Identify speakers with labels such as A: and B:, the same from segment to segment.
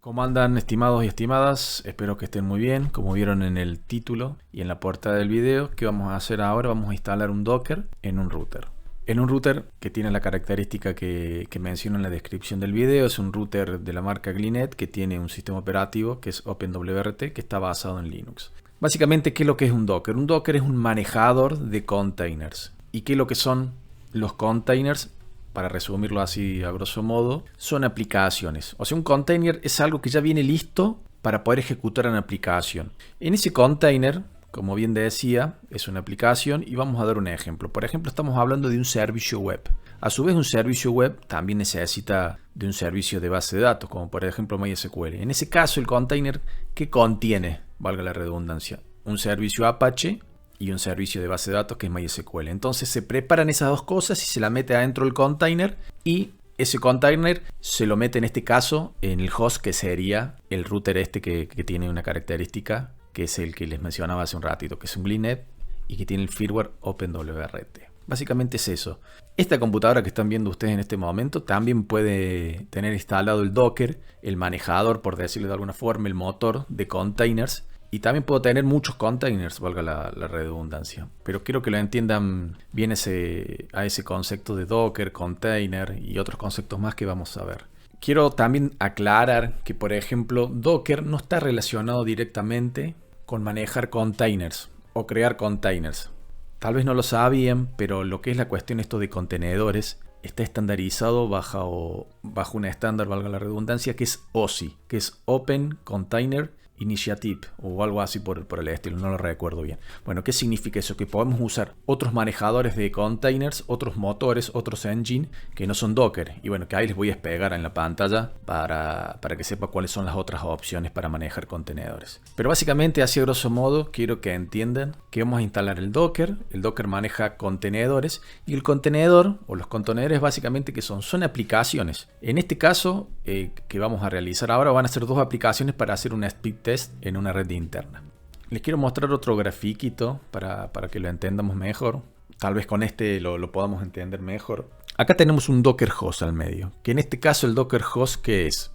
A: ¿Cómo andan, estimados y estimadas? Espero que estén muy bien. Como vieron en el título y en la portada del video, ¿qué vamos a hacer ahora? Vamos a instalar un Docker en un router. En un router que tiene la característica que menciono en la descripción del video. Es un router de la marca Glinet que tiene un sistema operativo que es OpenWRT, que está basado en Linux. Básicamente, ¿qué es lo que es un Docker? Un Docker es un manejador de containers. ¿Y qué es lo que son los containers? Para resumirlo así a grosso modo, son aplicaciones. O sea, un container es algo que ya viene listo para poder ejecutar una aplicación. En ese container, como bien decía, es una aplicación y vamos a dar un ejemplo. Por ejemplo, estamos hablando de un servicio web. A su vez, un servicio web también necesita de un servicio de base de datos, como por ejemplo MySQL. En ese caso, el container, ¿qué contiene? Valga la redundancia. Un servicio Apache y un servicio de base de datos que es MySQL. Entonces se preparan esas dos cosas y se la mete adentro del container, y ese container se lo mete en este caso en el host, que sería el router este que tiene una característica que es el que les mencionaba hace un ratito, que es un Glinet y que tiene el firmware OpenWRT. Básicamente es eso. Esta computadora que están viendo ustedes en este momento también puede tener instalado el Docker, el manejador, por decirlo de alguna forma, el motor de containers. Y también puedo tener muchos containers, valga la redundancia. Pero quiero que lo entiendan bien a ese concepto de Docker, container y otros conceptos más que vamos a ver. Quiero también aclarar que, por ejemplo, Docker no está relacionado directamente con manejar containers o crear containers. Tal vez no lo sabían, pero lo que es la cuestión esto de contenedores está estandarizado bajo un estándar, valga la redundancia, que es OSI, que es Open Container Initiative o algo así por el estilo, no lo recuerdo bien. Bueno, ¿qué significa eso? Que podemos usar otros manejadores de containers, otros motores, otros engines que no son Docker. Y bueno, que ahí les voy a pegar en la pantalla para que sepa cuáles son las otras opciones para manejar contenedores. Pero básicamente, así a grosso modo, quiero que entiendan que vamos a instalar el Docker. El Docker maneja contenedores y el contenedor o los contenedores básicamente que son aplicaciones. En este caso que vamos a realizar ahora van a ser dos aplicaciones para hacer un speed test en una red interna. Les quiero mostrar otro grafiquito para que lo entendamos mejor. Tal vez con este lo podamos entender mejor. Acá tenemos un Docker host al medio, que en este caso el Docker host, ¿qué es?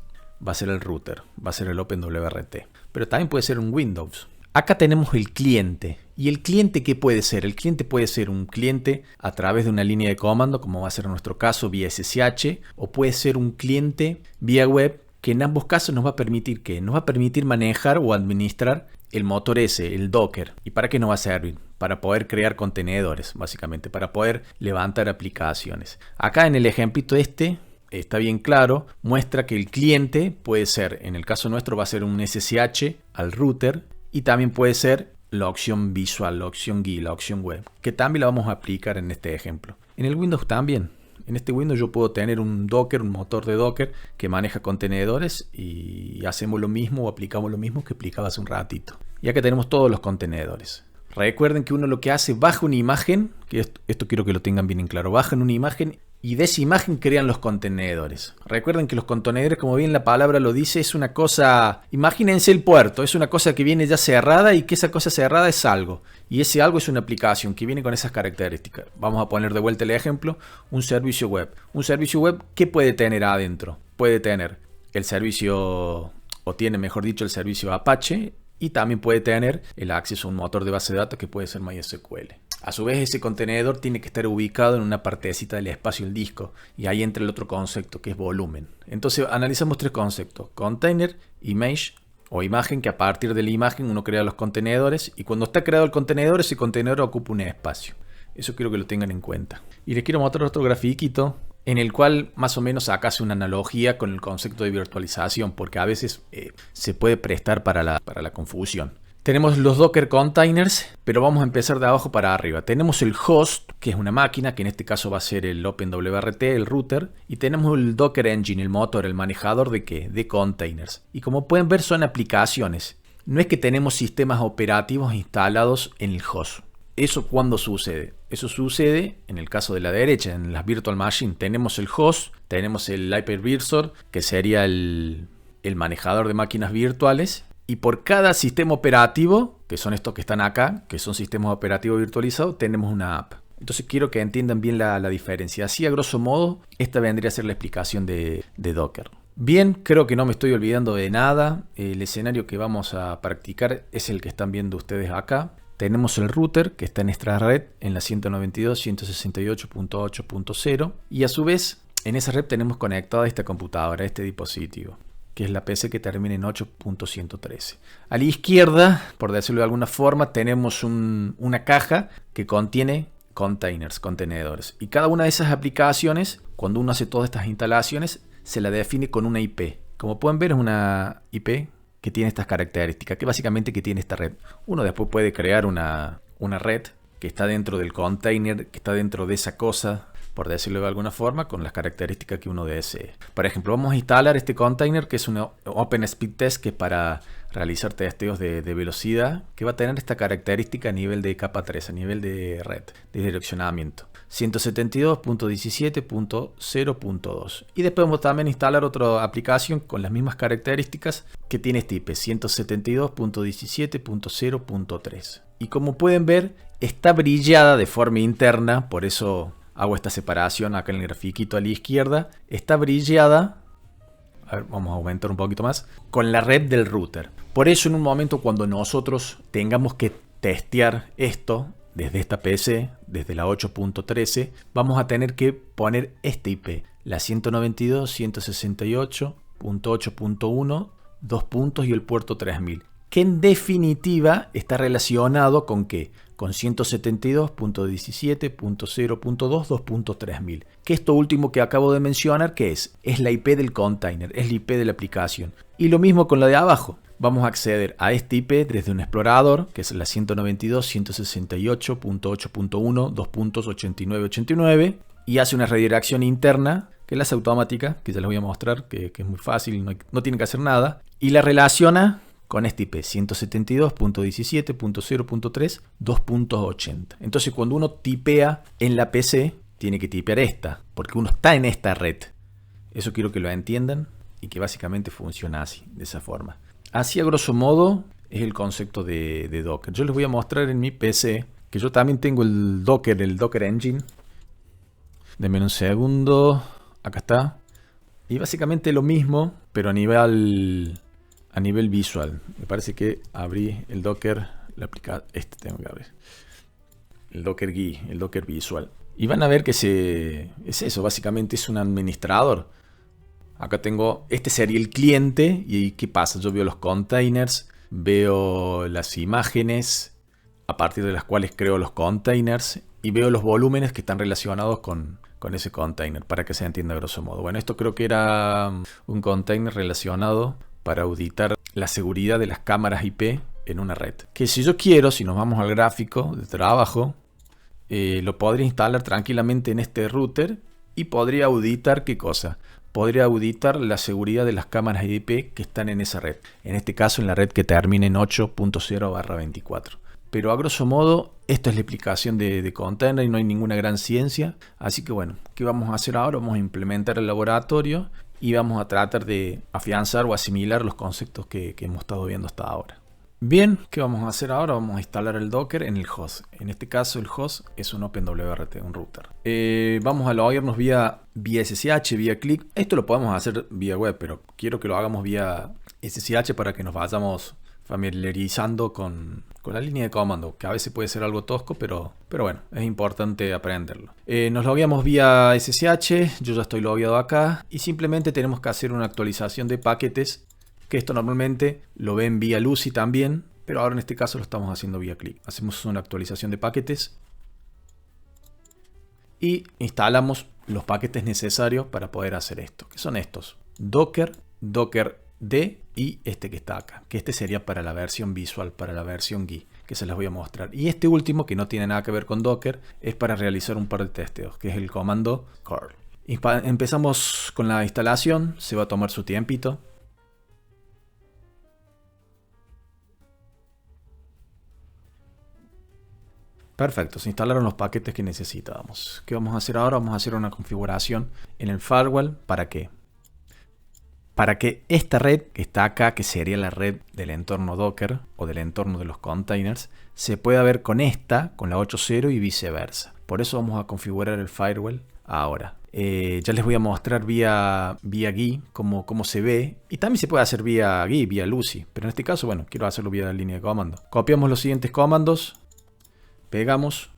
A: Va a ser el router, va a ser el OpenWRT, pero también puede ser un Windows. Acá tenemos el cliente. ¿Y el cliente qué puede ser? El cliente puede ser un cliente a través de una línea de comando, como va a ser en nuestro caso vía SSH, o puede ser un cliente vía web, que en ambos casos nos va a permitir ¿qué? Nos va a permitir manejar o administrar el motor ese, el Docker. ¿Y para qué nos va a servir? Para poder crear contenedores, básicamente, para poder levantar aplicaciones. Acá en el ejemplito está bien claro, muestra que el cliente puede ser, en el caso nuestro va a ser un SSH al router, y también puede ser la opción visual, la opción GUI, la opción web, que también la vamos a aplicar en este ejemplo. En el Windows también. En este Windows yo puedo tener un Docker, un motor de Docker que maneja contenedores, y hacemos lo mismo o aplicamos lo mismo que aplicaba hace un ratito. Y acá tenemos todos los contenedores. Recuerden que uno lo que hace, baja una imagen, que esto quiero que lo tengan bien en claro, bajan una imagen y de esa imagen crean los contenedores. Recuerden que los contenedores, como bien la palabra lo dice, es una cosa, imagínense el puerto, es una cosa que viene ya cerrada y que esa cosa cerrada es algo. Y ese algo es una aplicación que viene con esas características. Vamos a poner de vuelta el ejemplo, un servicio web. Un servicio web, ¿qué puede tener adentro? Puede tener el servicio, o tiene mejor dicho, el servicio Apache, y también puede tener el acceso a un motor de base de datos que puede ser MySQL. A su vez, ese contenedor tiene que estar ubicado en una partecita del espacio del disco, y ahí entra el otro concepto que es volumen. Entonces analizamos tres conceptos: container, image o imagen, que a partir de la imagen uno crea los contenedores, y cuando está creado el contenedor, ese contenedor ocupa un espacio. Eso quiero que lo tengan en cuenta. Y les quiero mostrar otro grafiquito en el cual más o menos acá hace una analogía con el concepto de virtualización, porque a veces se puede prestar para la confusión. Tenemos los Docker containers, pero vamos a empezar de abajo para arriba. Tenemos el host, que es una máquina, que en este caso va a ser el OpenWRT, el router. Y tenemos el Docker Engine, el motor, el manejador de ¿qué? De containers. Y como pueden ver, son aplicaciones. No es que tenemos sistemas operativos instalados en el host. ¿Eso cuándo sucede? Eso sucede en el caso de la derecha, en las virtual machine. Tenemos el host, tenemos el hypervisor, que sería el manejador de máquinas virtuales. Y por cada sistema operativo, que son estos que están acá, que son sistemas operativos virtualizados, tenemos una app. Entonces quiero que entiendan bien la diferencia. Así, a grosso modo, esta vendría a ser la explicación de Docker. Bien, creo que no me estoy olvidando de nada. El escenario que vamos a practicar es el que están viendo ustedes acá. Tenemos el router que está en esta red en la 192.168.8.0 y a su vez en esa red tenemos conectada esta computadora, este dispositivo, que es la PC que termina en 8.113. A la izquierda, por decirlo de alguna forma, tenemos una caja que contiene containers, contenedores. Y cada una de esas aplicaciones, cuando uno hace todas estas instalaciones, se la define con una IP. Como pueden ver, es una IP que tiene estas características, que básicamente que tiene esta red. Uno después puede crear una red que está dentro del container, que está dentro de esa cosa, por decirlo de alguna forma, con las características que uno desee. Por ejemplo, vamos a instalar este container que es un Open Speed Test, que es para realizar testeos de velocidad, que va a tener esta característica a nivel de capa 3, a nivel de red, de direccionamiento. 172.17.0.2. Y después vamos también a instalar otra aplicación con las mismas características que tiene este IP, 172.17.0.3. Y como pueden ver, está brillada de forma interna, por eso hago esta separación acá en el grafiquito a la izquierda. Está brillada, a ver, vamos a aumentar un poquito más, con la red del router. Por eso en un momento cuando nosotros tengamos que testear esto, desde esta PC, desde la 8.13, vamos a tener que poner este IP, la 192.168.8.1, 2 puntos y el puerto 3000, que en definitiva está relacionado con ¿qué? Con 172.17.0.2, 2.3000. Que esto último que acabo de mencionar, ¿qué es? Es la IP del container, es la IP de la aplicación. Y lo mismo con la de abajo. Vamos a acceder a este IP desde un explorador, que es la 192.168.8.1, 2.89.89, y hace una redirección interna, que es la automática, que ya les voy a mostrar, que es muy fácil, no tiene que hacer nada, y la relaciona con este IP, 172.17.0.3, 2.80. Entonces cuando uno tipea en la PC, tiene que tipear esta, porque uno está en esta red. Eso quiero que lo entiendan y que básicamente funciona así, de esa forma. Así a grosso modo es el concepto de Docker. Yo les voy a mostrar en mi PC, que yo también tengo el Docker Engine. Denme un segundo, acá está. Y básicamente lo mismo, pero a nivel visual. Me parece que abrí el Docker, tengo que abrir. El Docker GUI, el Docker visual. Y van a ver que es eso, básicamente es un administrador. Acá tengo, este sería el cliente y ¿qué pasa? Yo veo los containers, veo las imágenes a partir de las cuales creo los containers y veo los volúmenes que están relacionados con ese container, para que se entienda a grosso modo. Bueno, esto creo que era un container relacionado para auditar la seguridad de las cámaras IP en una red. Que si yo quiero, si nos vamos al gráfico de trabajo, lo podría instalar tranquilamente en este router y podría auditar ¿qué cosa? Podría auditar la seguridad de las cámaras IP que están en esa red. En este caso en la red que termina en 8.0/24. Pero a grosso modo, esta es la explicación de container y no hay ninguna gran ciencia. Así que bueno, ¿qué vamos a hacer ahora? Vamos a implementar el laboratorio y vamos a tratar de afianzar o asimilar los conceptos que hemos estado viendo hasta ahora. Bien, ¿qué vamos a hacer ahora? Vamos a instalar el Docker en el host. En este caso el host es un OpenWRT, un router. Vamos a loguearnos vía SSH, vía click. Esto lo podemos hacer vía web, pero quiero que lo hagamos vía SSH para que nos vayamos familiarizando con la línea de comando, que a veces puede ser algo tosco, pero bueno, es importante aprenderlo. Nos logueamos vía SSH, yo ya estoy logueado acá, y simplemente tenemos que hacer una actualización de paquetes, que esto normalmente lo ven vía Lucy también, pero ahora en este caso lo estamos haciendo vía click. Hacemos una actualización de paquetes y instalamos los paquetes necesarios para poder hacer esto, que son estos: Docker, Docker D y este que está acá, que este sería para la versión visual, para la versión GUI, que se las voy a mostrar. Y este último, que no tiene nada que ver con Docker, es para realizar un par de testeos, que es el comando curl. Empezamos con la instalación, se va a tomar su tiempito. Perfecto, se instalaron los paquetes que necesitábamos. ¿Qué vamos a hacer ahora? Vamos a hacer una configuración en el firewall. ¿Para qué? Para que esta red que está acá, que sería la red del entorno Docker o del entorno de los containers, se pueda ver con esta, con la 8.0 y viceversa. Por eso vamos a configurar el firewall ahora. Ya les voy a mostrar vía GUI cómo se ve. Y también se puede hacer vía GUI, vía Lucy. Pero en este caso, bueno, quiero hacerlo vía línea de comando. Copiamos los siguientes comandos. Pegamos.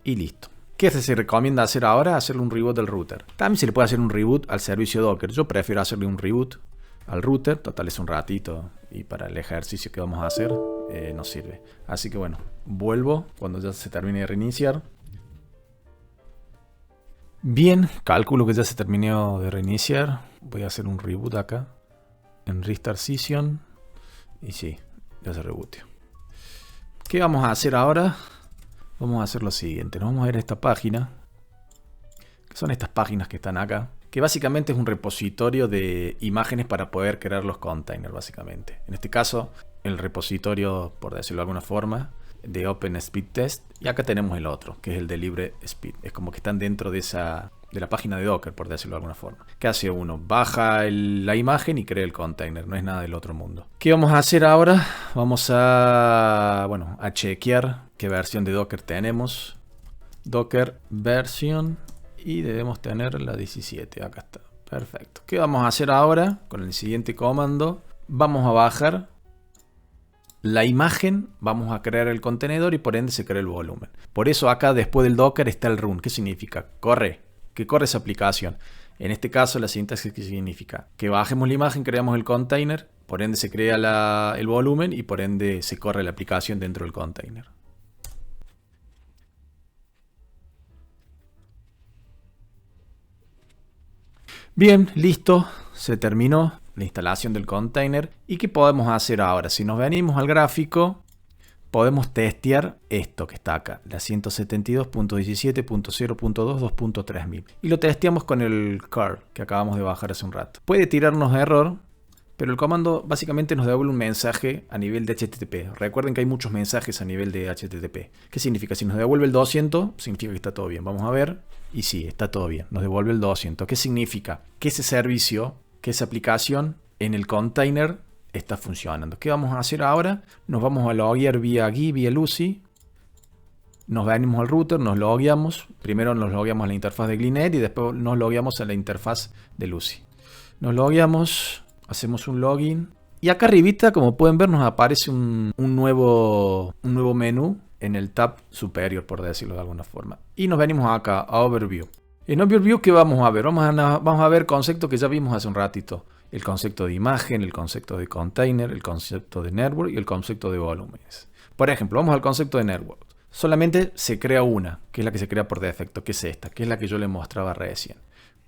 A: Y listo. ¿Qué se recomienda hacer ahora? Hacerle un reboot del router. También se le puede hacer un reboot al servicio Docker. Yo prefiero hacerle un reboot al router. Total es un ratito. Y para el ejercicio que vamos a hacer nos sirve. Así que bueno, vuelvo cuando ya se termine de reiniciar. Bien, calculo que ya se terminó de reiniciar. Voy a hacer un reboot acá. En Restart Session. Y sí, ya se rebooteó. ¿Qué vamos a hacer ahora? Vamos a hacer lo siguiente. Nos vamos a ir a esta página. Que son estas páginas que están acá. Que básicamente es un repositorio de imágenes para poder crear los containers, básicamente. En este caso, el repositorio, por decirlo de alguna forma, de OpenSpeedTest. Y acá tenemos el otro, que es el de LibreSpeed. Es como que están dentro de la página de Docker, por decirlo de alguna forma. ¿Qué hace uno? Baja la imagen y crea el container. No es nada del otro mundo. ¿Qué vamos a hacer ahora? Vamos a chequear qué versión de Docker tenemos. Docker version. Y debemos tener la 17. Acá está. Perfecto. ¿Qué vamos a hacer ahora? Con el siguiente comando. Vamos a bajar la imagen, vamos a crear el contenedor y por ende se crea el volumen. Por eso acá después del Docker está el run. ¿Qué significa? Corre. Que corre esa aplicación. En este caso la sintaxis que significa que bajemos la imagen, creamos el container, por ende se crea el volumen y por ende se corre la aplicación dentro del container. Bien, listo. Se terminó la instalación del container. ¿Y qué podemos hacer ahora? Si nos venimos al gráfico, podemos testear esto que está acá, la 172.17.0.2 y lo testeamos con el curl que acabamos de bajar hace un rato. Puede tirarnos error, pero el comando básicamente nos devuelve un mensaje a nivel de HTTP. Recuerden que hay muchos mensajes a nivel de HTTP. ¿Qué significa? Si nos devuelve el 200, significa que está todo bien. Vamos a ver. Y sí, está todo bien. Nos devuelve el 200. ¿Qué significa? Que ese servicio, que esa aplicación en el container está funcionando. ¿Qué vamos a hacer ahora? Nos vamos a loguear vía GUI, vía Lucy. Nos venimos al router, nos logueamos. Primero nos logueamos a la interfaz de Glinet y después nos logueamos a la interfaz de Lucy. Nos logueamos, hacemos un login. Y acá arribita, como pueden ver, nos aparece un nuevo menú en el tab superior, por decirlo de alguna forma. Y nos venimos acá a Overview. En Overview, ¿qué vamos a ver? Vamos a ver conceptos que ya vimos hace un ratito. El concepto de imagen, el concepto de container, el concepto de network y el concepto de volúmenes. Por ejemplo, vamos al concepto de network. Solamente se crea una, que es la que se crea por defecto, que es esta, que es la que yo le mostraba recién.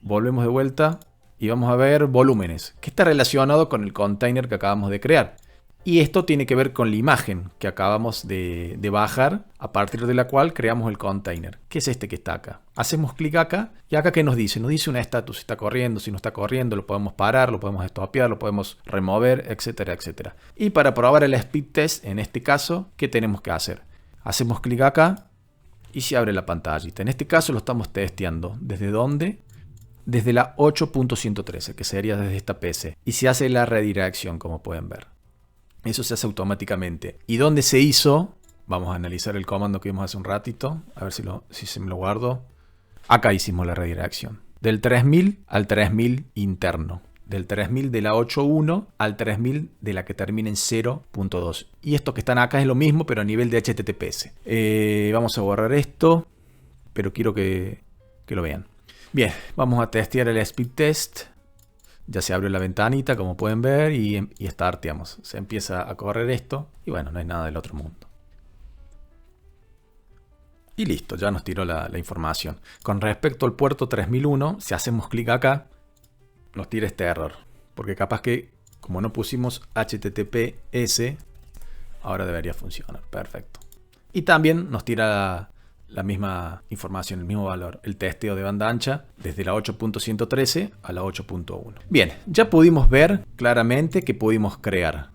A: Volvemos de vuelta y vamos a ver volúmenes, que está relacionado con el container que acabamos de crear. Y esto tiene que ver con la imagen que acabamos de bajar, a partir de la cual creamos el container, que es este que está acá. Hacemos clic acá y acá ¿qué nos dice? Nos dice un estatus, si está corriendo, si no está corriendo, lo podemos parar, lo podemos estopear, lo podemos remover, etcétera, etcétera. Y para probar el speed test, en este caso, ¿qué tenemos que hacer? Hacemos clic acá y se abre la pantallita. En este caso lo estamos testeando. ¿Desde dónde? Desde la 8.113, que sería desde esta PC. Y se hace la redirección, como pueden ver. Eso se hace automáticamente. ¿Y dónde se hizo? Vamos a analizar el comando que vimos hace un ratito. A ver si se me lo guardo. Acá hicimos la redirección. Del 3000 al 3000 interno. Del 3000 de la 8.1 al 3000 de la que termina en 0.2. Y esto que están acá es lo mismo, pero a nivel de HTTPS. Vamos a borrar esto. Pero quiero que lo vean. Bien, vamos a testear el speed test. Ya se abrió la ventanita, como pueden ver, y starteamos. Se empieza a correr esto, y bueno, no hay nada del otro mundo. Y listo, ya nos tiró la información. Con respecto al puerto 3001, si hacemos clic acá, nos tira este error. Porque capaz que, como no pusimos HTTPS, ahora debería funcionar. Perfecto. Y también nos tira la misma información, el mismo valor, el testeo de banda ancha desde la 8.113 a la 8.1. Bien, ya pudimos ver claramente que pudimos crear.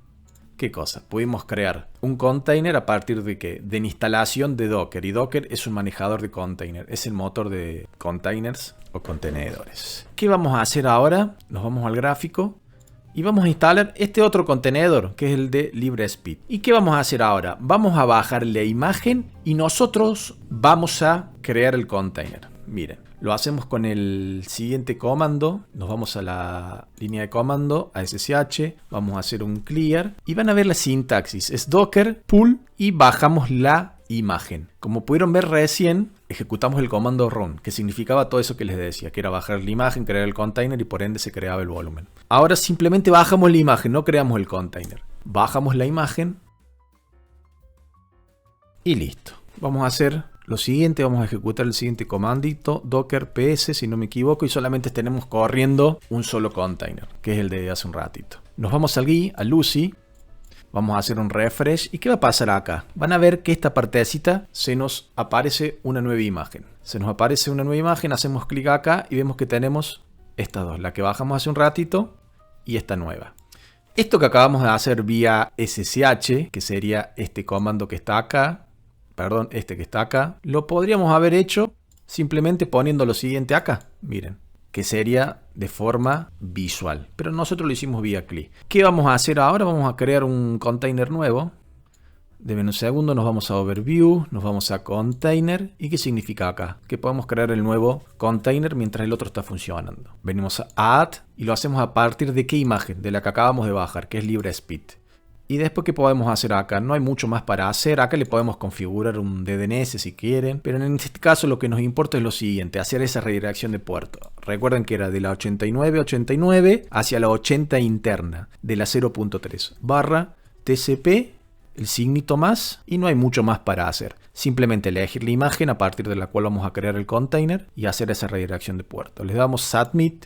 A: ¿Qué cosa? Pudimos crear un container a partir de ¿qué? De la instalación de Docker. Y Docker es un manejador de container, es el motor de containers o contenedores. ¿Qué vamos a hacer ahora? Nos vamos al gráfico. Y vamos a instalar este otro contenedor, que es el de LibreSpeed. ¿Y qué vamos a hacer ahora? Vamos a bajar la imagen y nosotros vamos a crear el container. Miren, Lo hacemos con el siguiente comando. Nos vamos a la línea de comando, a SSH, vamos a hacer un clear y van a ver la sintaxis. Es docker pull y bajamos la imagen. Como pudieron ver recién, ejecutamos el comando run, que significaba todo eso que les decía, que era bajar la imagen, crear el container y por ende se creaba el volumen. Ahora simplemente bajamos la imagen, no creamos el container. Bajamos la imagen y listo. Vamos a hacer lo siguiente, vamos a ejecutar el siguiente comandito, docker ps, si no me equivoco, y solamente tenemos corriendo un solo container, que es el de hace un ratito. Nos vamos al GUI, a Lucy, vamos a hacer un refresh, ¿y qué va a pasar acá? Van a ver que esta partecita se nos aparece una nueva imagen. Se nos aparece una nueva imagen, hacemos clic acá y vemos que tenemos estas dos, la que bajamos hace un ratito y esta nueva. Esto que acabamos de hacer vía SSH, que sería este comando que está acá, perdón, este que está acá, lo podríamos haber hecho simplemente poniendo lo siguiente acá, miren, que sería de forma visual, pero nosotros lo hicimos vía CLI. ¿Qué vamos a hacer ahora? Vamos a crear un container nuevo. Deben un segundo, nos vamos a Overview, nos vamos a Container. ¿Y qué significa acá? Que podemos crear el nuevo container mientras el otro está funcionando. Venimos a Add y lo hacemos a partir de qué imagen, de la que acabamos de bajar, que es LibreSpeed. Y después, ¿qué podemos hacer acá? No hay mucho más para hacer. Acá le podemos configurar un DNS si quieren. Pero en este caso lo que nos importa es lo siguiente. Hacer esa redirección de puerto. Recuerden que era de la 8989 hacia la 80 interna. De la 0.3 barra TCP, el signito más. Y no hay mucho más para hacer. Simplemente elegir la imagen a partir de la cual vamos a crear el container. Y hacer esa redirección de puerto. Les damos Submit.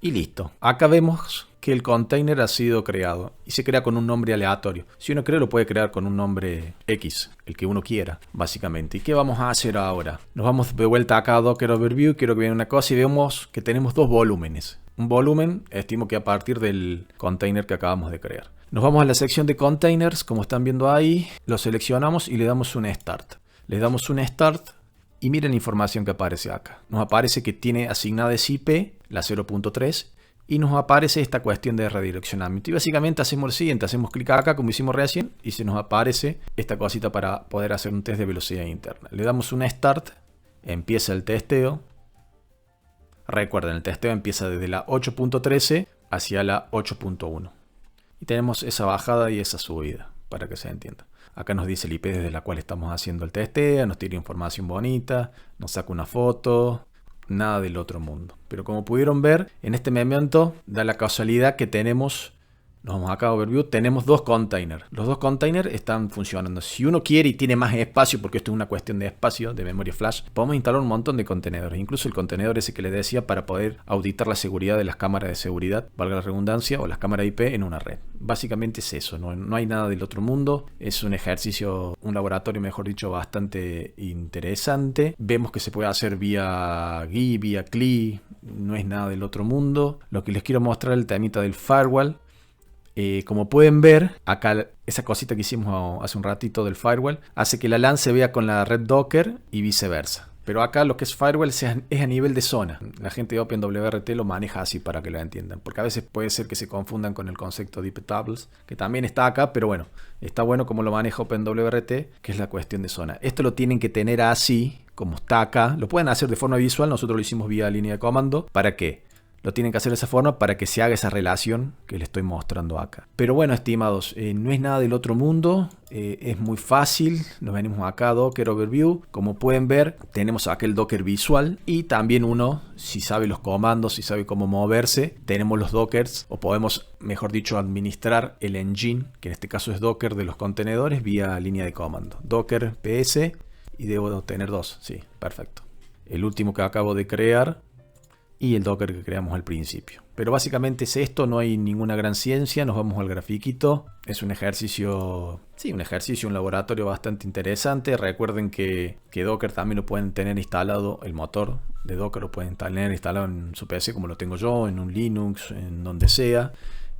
A: Y listo. Acá vemos que el container ha sido creado y se crea con un nombre aleatorio. Si uno quiere lo puede crear con un nombre X, el que uno quiera, básicamente. ¿Y qué vamos a hacer ahora? Nos vamos de vuelta acá a Docker Overview, quiero que vean una cosa y vemos que tenemos dos volúmenes. Un volumen, estimo que a partir del container que acabamos de crear. Nos vamos a la sección de containers, como están viendo ahí, lo seleccionamos y le damos un Start. Le damos un Start y miren la información que aparece acá. Nos aparece que tiene asignada esa IP, la 0.3, y nos aparece esta cuestión de redireccionamiento. Y básicamente hacemos lo siguiente, hacemos clic acá como hicimos recién y se nos aparece esta cosita para poder hacer un test de velocidad interna. Le damos un Start, empieza el testeo. Recuerden, el testeo empieza desde la 8.13 hacia la 8.1. Y tenemos esa bajada y esa subida, para que se entienda. Acá nos dice el IP desde la cual estamos haciendo el testeo, nos tira información bonita, nos saca una foto. Nada del otro mundo. Pero como pudieron ver, en este momento da la casualidad que tenemos, nos vamos acá a Overview, tenemos dos containers. Los dos containers están funcionando. Si uno quiere y tiene más espacio, porque esto es una cuestión de espacio, de memoria flash, podemos instalar un montón de contenedores. Incluso el contenedor ese que les decía para poder auditar la seguridad de las cámaras de seguridad, valga la redundancia, o las cámaras IP en una red. Básicamente es eso, no hay nada del otro mundo. Es un ejercicio, un laboratorio, mejor dicho, bastante interesante. Vemos que se puede hacer vía GUI, vía CLI, no es nada del otro mundo. Lo que les quiero mostrar es el temita del firewall. Como pueden ver, acá esa cosita que hicimos hace un ratito del firewall hace que la LAN se vea con la red Docker y viceversa. Pero acá lo que es firewall es a nivel de zona. La gente de OpenWRT lo maneja así para que lo entiendan. Porque a veces puede ser que se confundan con el concepto de IP tables, que también está acá, pero bueno, está bueno como lo maneja OpenWRT, que es la cuestión de zona. Esto lo tienen que tener así, como está acá. Lo pueden hacer de forma visual, nosotros lo hicimos vía línea de comando. ¿Para qué? Lo tienen que hacer de esa forma para que se haga esa relación que les estoy mostrando acá. Pero bueno, estimados, no es nada del otro mundo. Es muy fácil. Nos venimos acá a Docker Overview. Como pueden ver, tenemos acá el Docker visual. Y también uno, si sabe los comandos, si sabe cómo moverse, tenemos los Dockers. O podemos, mejor dicho, administrar el engine, que en este caso es Docker de los contenedores, vía línea de comando. Docker ps. Y debo tener dos. Sí, perfecto. El último que acabo de crear. Y el Docker que creamos al principio. Pero básicamente es esto, no hay ninguna gran ciencia. Nos vamos al grafiquito. Es un ejercicio, un laboratorio bastante interesante. Recuerden que Docker también lo pueden tener instalado, el motor de Docker lo pueden tener instalado en su PC como lo tengo yo, en un Linux, en donde sea.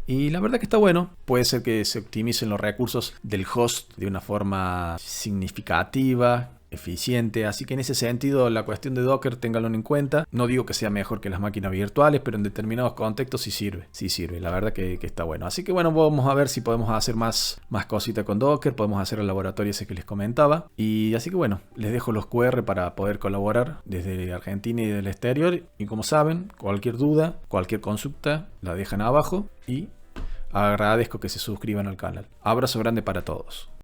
A: Y la verdad que está bueno. Puede ser que se optimicen los recursos del host de una forma significativa, eficiente. Así que en ese sentido la cuestión de Docker ténganlo en cuenta. No digo que sea mejor que las máquinas virtuales, pero en determinados contextos sí sirve. La verdad que está bueno. Así que bueno, vamos a ver si podemos hacer más cositas con Docker. Podemos hacer el laboratorio ese que les comentaba. Y así que bueno, les dejo los QR para poder colaborar desde Argentina y del exterior. Y como saben, cualquier duda, cualquier consulta, la dejan abajo y agradezco que se suscriban al canal. Abrazo grande para todos.